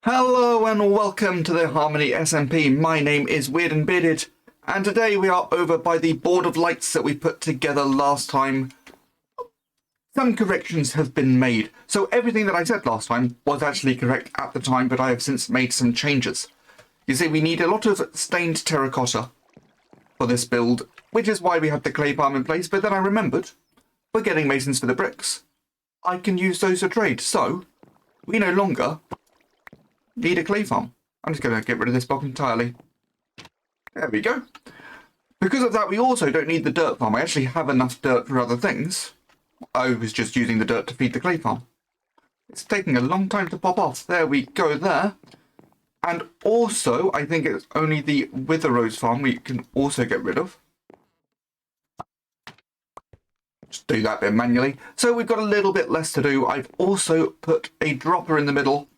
Hello and welcome to the Harmony SMP. My name is Weird and Bearded, and today we are over by the board of lights that we put together last time. Some corrections have been made, so everything that I said last time was actually correct at the time, but I have since made some changes. You see, we need a lot of stained terracotta for this build, which is why we have the clay farm in place, but then I remembered, we're getting masons for the bricks. I can use those for trade, so we no longer need a clay farm. I'm just going to get rid of this block entirely. There we go. Because of that, we also don't need the dirt farm. I actually have enough dirt for other things. I was just using the dirt to feed the clay farm. It's taking a long time to pop off. There we go there. And also, I think it's only the Wither Rose farm we can also get rid of. Just do that bit manually. So we've got a little bit less to do. I've also put a dropper in the middle,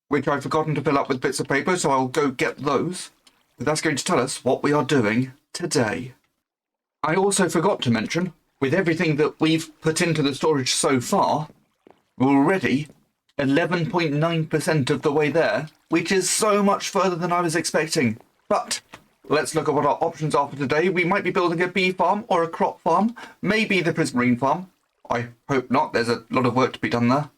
which I've forgotten to fill up with bits of paper, so I'll go get those. But that's going to tell us what we are doing today. I also forgot to mention, with everything that we've put into the storage so far, we're already 11.9% of the way there, which is so much further than I was expecting. But let's look at what our options are for today. We might be building a bee farm or a crop farm, maybe the prismarine farm. I hope not, there's a lot of work to be done there.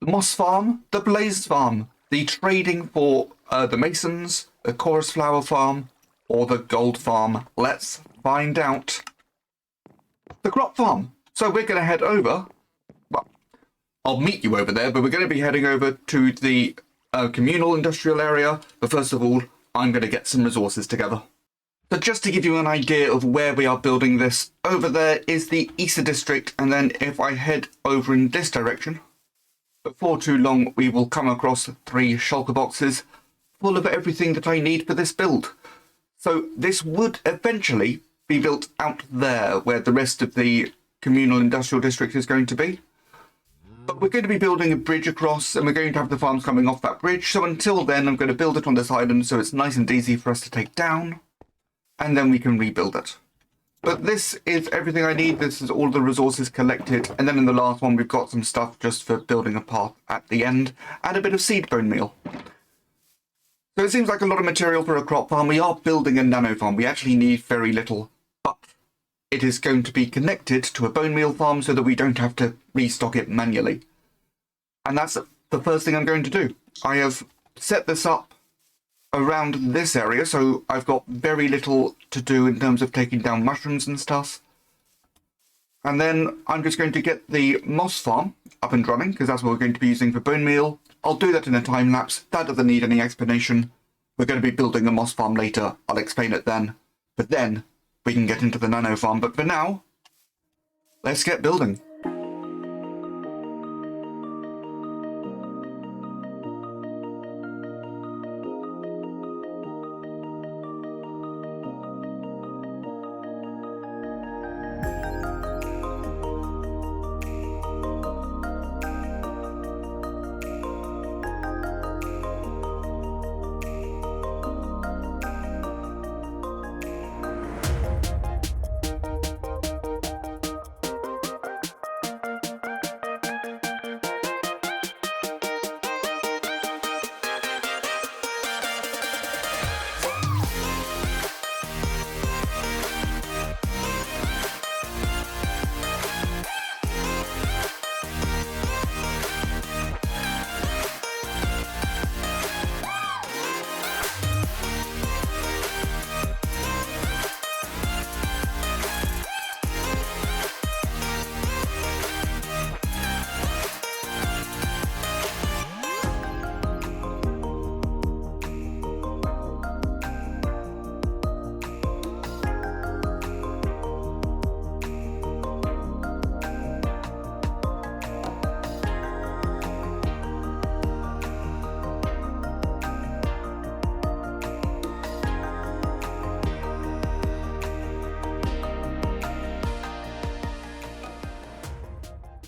The moss farm, the blaze farm, the trading for the masons, the chorus flower farm, or the gold farm. Let's find out. The crop farm. So we're going to head over. Well, I'll meet you over there, but we're going to be heading over to the communal industrial area. But first of all, I'm going to get some resources together. So just to give you an idea of where we are building this, over there is the Ikson district, and then if I head over in this direction, before too long, we will come across 3 shulker boxes full of everything that I need for this build. So this would eventually be built out there where the rest of the communal industrial district is going to be. But we're going to be building a bridge across, and we're going to have the farms coming off that bridge. So until then, I'm going to build it on this island so it's nice and easy for us to take down, and then we can rebuild it. But this is everything I need. This is all the resources collected. And then in the last one, we've got some stuff just for building a path at the end and a bit of seed bone meal. So it seems like a lot of material for a crop farm. We are building a nano farm. We actually need very little, but it is going to be connected to a bone meal farm so that we don't have to restock it manually. And that's the first thing I'm going to do. I have set this up around this area, so I've got very little to do in terms of taking down mushrooms and stuff. And then I'm just going to get the moss farm up and running, because that's what we're going to be using for bone meal. I'll do that in a time lapse. That doesn't need any explanation. We're going to be building a moss farm later. I'll explain it then. But then we can get into the nano farm. But for now, let's get building.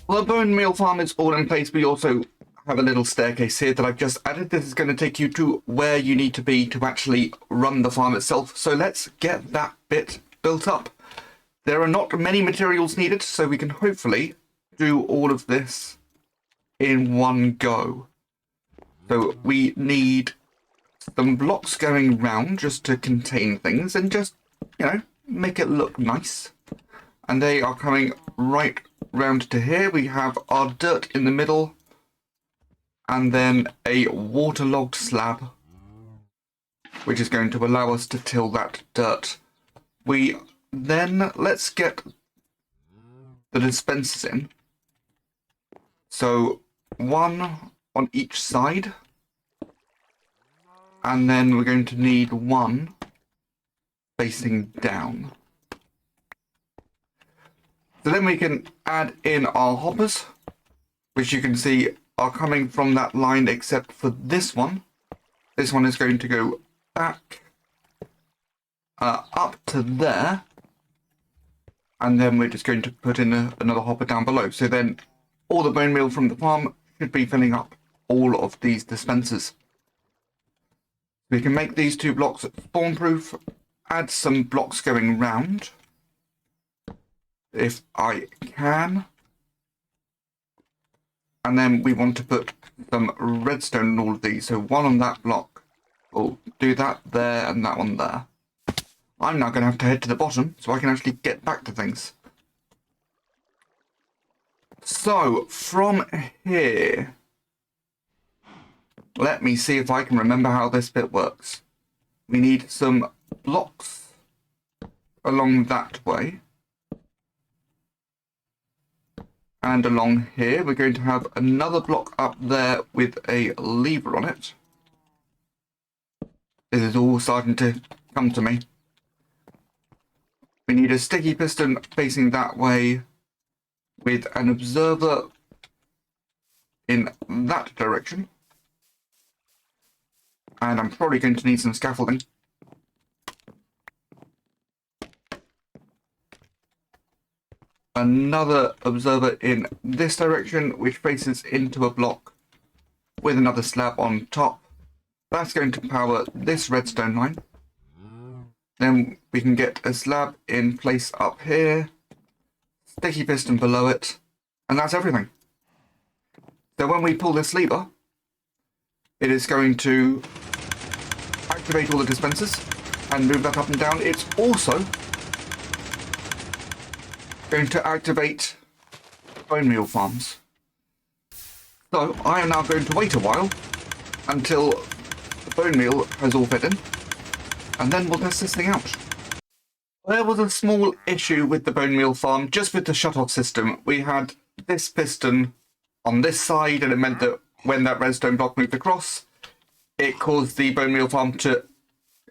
Well, the bone meal farm is all in place. We also have a little staircase here that I've just added. This is going to take you to where you need to be to actually run the farm itself. So let's get that bit built up. There are not many materials needed, so we can hopefully do all of this in one go. So we need some blocks going round just to contain things and just, you know, make it look nice. And they are coming right round to here. We have our dirt in the middle and then a waterlogged slab, which is going to allow us to till that dirt. Let's get the dispensers in. So one on each side. And then we're going to need one facing down. So then we can add in our hoppers, which you can see are coming from that line except for this one. This one is going to go back up to there. And then we're just going to put in another hopper down below. So then all the bone meal from the farm should be filling up all of these dispensers. We can make these 2 blocks spawn-proof, add some blocks going round, if I can. And then we want to put some redstone in all of these. So one on that block. We'll do that there and that one there. I'm now going to have to head to the bottom so I can actually get back to things. So, from here, let me see if I can remember how this bit works. We need some blocks along that way. And along here, we're going to have another block up there with a lever on it. This is all starting to come to me. We need a sticky piston facing that way with an observer in that direction. And I'm probably going to need some scaffolding. Another observer in this direction, which faces into a block with another slab on top. That's going to power this redstone line. Then we can get a slab in place up here, sticky piston below it, and that's everything. So when we pull this lever, it is going to activate all the dispensers and move that up and down. It's also going to activate bone meal farms. So I am now going to wait a while until the bone meal has all fed in, and then we'll test this thing out. There was a small issue with the bone meal farm, just with the shut-off system. We had this piston on this side, and it meant that when that redstone block moved across, it caused the bone meal farm to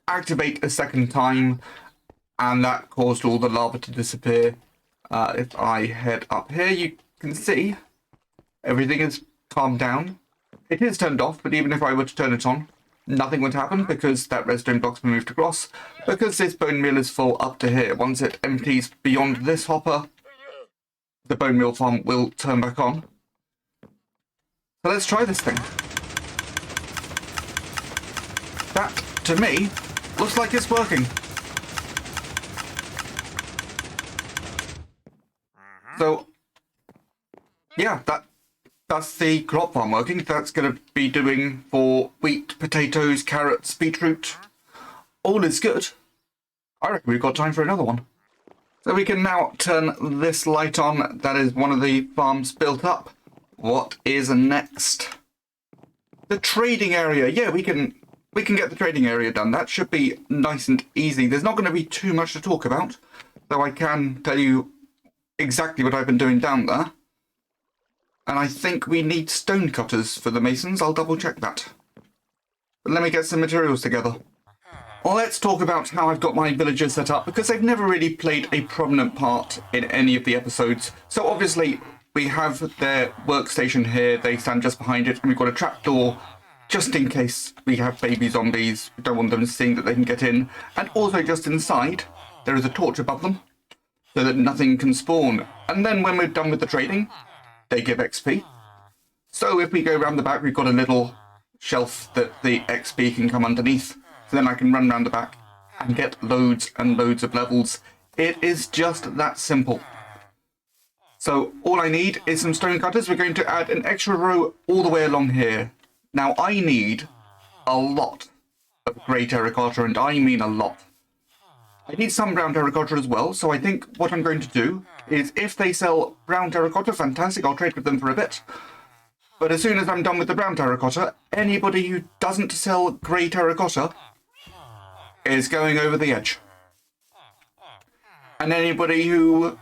activate a second time, and that caused all the lava to disappear. If I head up here, you can see everything is calmed down. It is turned off, but even if I were to turn it on, nothing would happen because that redstone block's been moved across, because this bone meal is full up to here. Once it empties beyond this hopper, the bone meal farm will turn back on. So let's try this thing. That, to me, looks like it's working. So, yeah, that's the crop farm working. That's going to be doing for wheat, potatoes, carrots, beetroot. All is good. I reckon we've got time for another one. So we can now turn this light on. That is one of the farms built up. What is next? The trading area. Yeah, we can get the trading area done. That should be nice and easy. There's not going to be too much to talk about, though I can tell you exactly what I've been doing down there. And I think we need stone cutters for the masons. I'll double check that. But let me get some materials together. Well, let's talk about how I've got my villagers set up, because they've never really played a prominent part in any of the episodes. So obviously we have their workstation here. They stand just behind it, and we've got a trapdoor just in case we have baby zombies. We don't want them seeing that they can get in. And also just inside, there is a torch above them, so that nothing can spawn. And then when we're done with the trading, they give XP. So if we go around the back, we've got a little shelf that the XP can come underneath. So then I can run around the back and get loads and loads of levels. It is just that simple. So all I need is some stone cutters. We're going to add an extra row all the way along here. Now, I need a lot of grey terracotta, and I mean a lot. I need some brown terracotta as well, so I think what I'm going to do is if they sell brown terracotta, fantastic, I'll trade with them for a bit. But as soon as I'm done with the brown terracotta, anybody who doesn't sell grey terracotta is going over the edge. And anybody who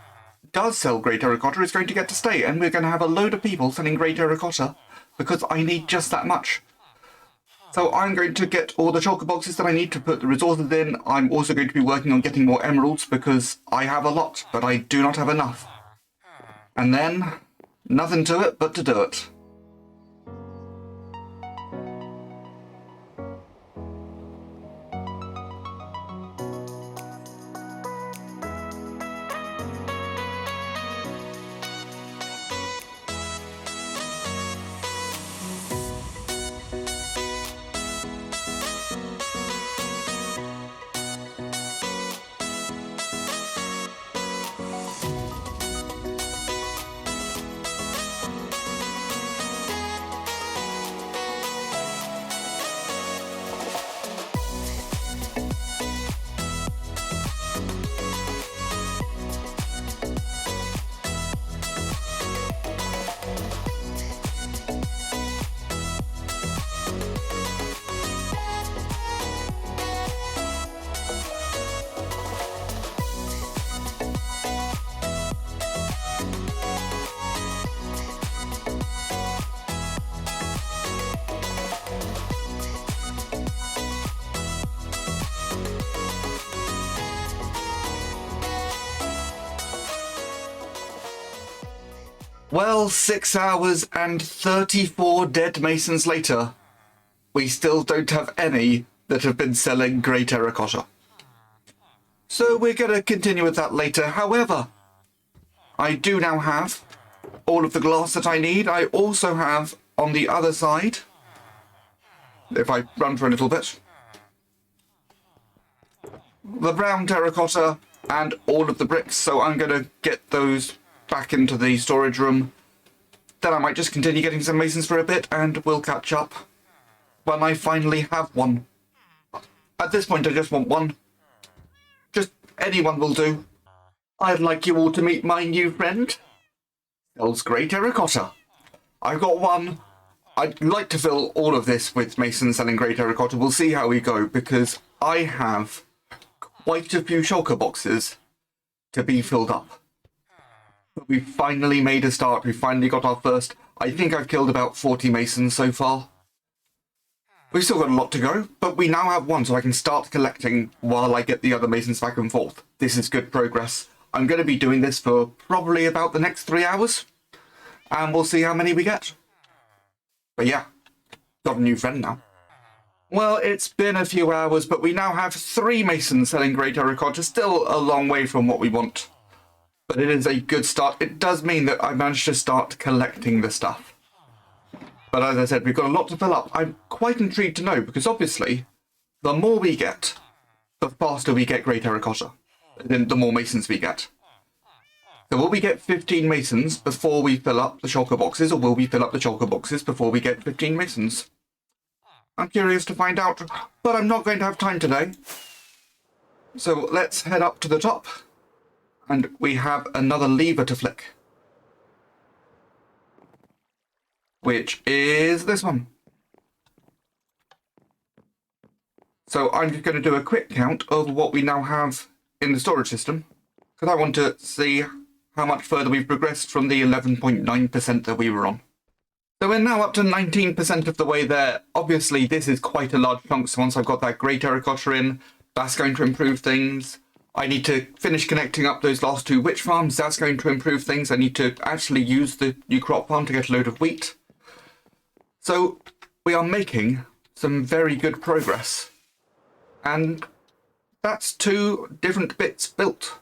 does sell grey terracotta is going to get to stay, and we're going to have a load of people selling grey terracotta because I need just that much. So I'm going to get all the shulker boxes that I need to put the resources in. I'm also going to be working on getting more emeralds because I have a lot, but I do not have enough. And then, nothing to it but to do it. Well, 6 hours and 34 dead masons later, we still don't have any that have been selling grey terracotta. So we're going to continue with that later. However, I do now have all of the glass that I need. I also have, on the other side, if I run for a little bit, the brown terracotta and all of the bricks. So I'm going to get those back into the storage room. Then I might just continue getting some masons for a bit, and we'll catch up when I finally have one. At this point, I just want one. Just anyone will do. I'd like you all to meet my new friend. Sells grey terracotta. I've got one. I'd like to fill all of this with masons selling grey terracotta. We'll see how we go, because I have quite a few shulker boxes to be filled up. But we finally made a start. We finally got our first. I think I've killed about 40 masons so far. We've still got a lot to go, but we now have one, so I can start collecting while I get the other masons back and forth. This is good progress. I'm going to be doing this for probably about the next 3 hours, and we'll see how many we get. But yeah, got a new friend now. Well, it's been a few hours, but we now have 3 masons selling grey terracotta. Still a long way from what we want. But it is a good start. It does mean that I managed to start collecting the stuff. But as I said, we've got a lot to fill up. I'm quite intrigued to know, because obviously, the more we get, the faster we get grey terracotta. Then the more masons we get. So will we get 15 masons before we fill up the shulker boxes, or will we fill up the shulker boxes before we get 15 masons? I'm curious to find out, but I'm not going to have time today. So let's head up to the top. And we have another lever to flick, which is this one. So I'm just going to do a quick count of what we now have in the storage system, because I want to see how much further we've progressed from the 11.9% that we were on. So we're now up to 19% of the way there. Obviously, this is quite a large chunk, so once I've got that grey terracotta in, that's going to improve things. I need to finish connecting up those last 2 witch farms. That's going to improve things. I need to actually use the new crop farm to get a load of wheat. So we are making some very good progress. And that's 2 different bits built.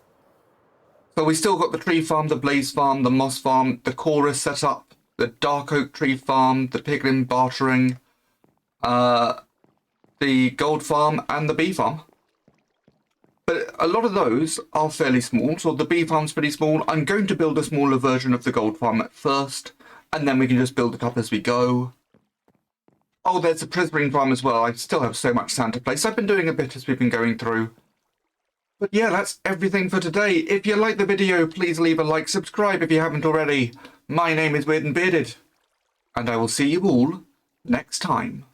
So we still got the tree farm, the blaze farm, the moss farm, the chorus set up, the dark oak tree farm, the piglin bartering, the gold farm, and the bee farm. But a lot of those are fairly small, so the bee farm's pretty small. I'm going to build a smaller version of the gold farm at first, and then we can just build it up as we go. Oh, there's a prismarine farm as well. I still have so much sand to place. I've been doing a bit as we've been going through. But yeah, that's everything for today. If you like the video, please leave a like, subscribe if you haven't already. My name is Weird and Bearded, and I will see you all next time.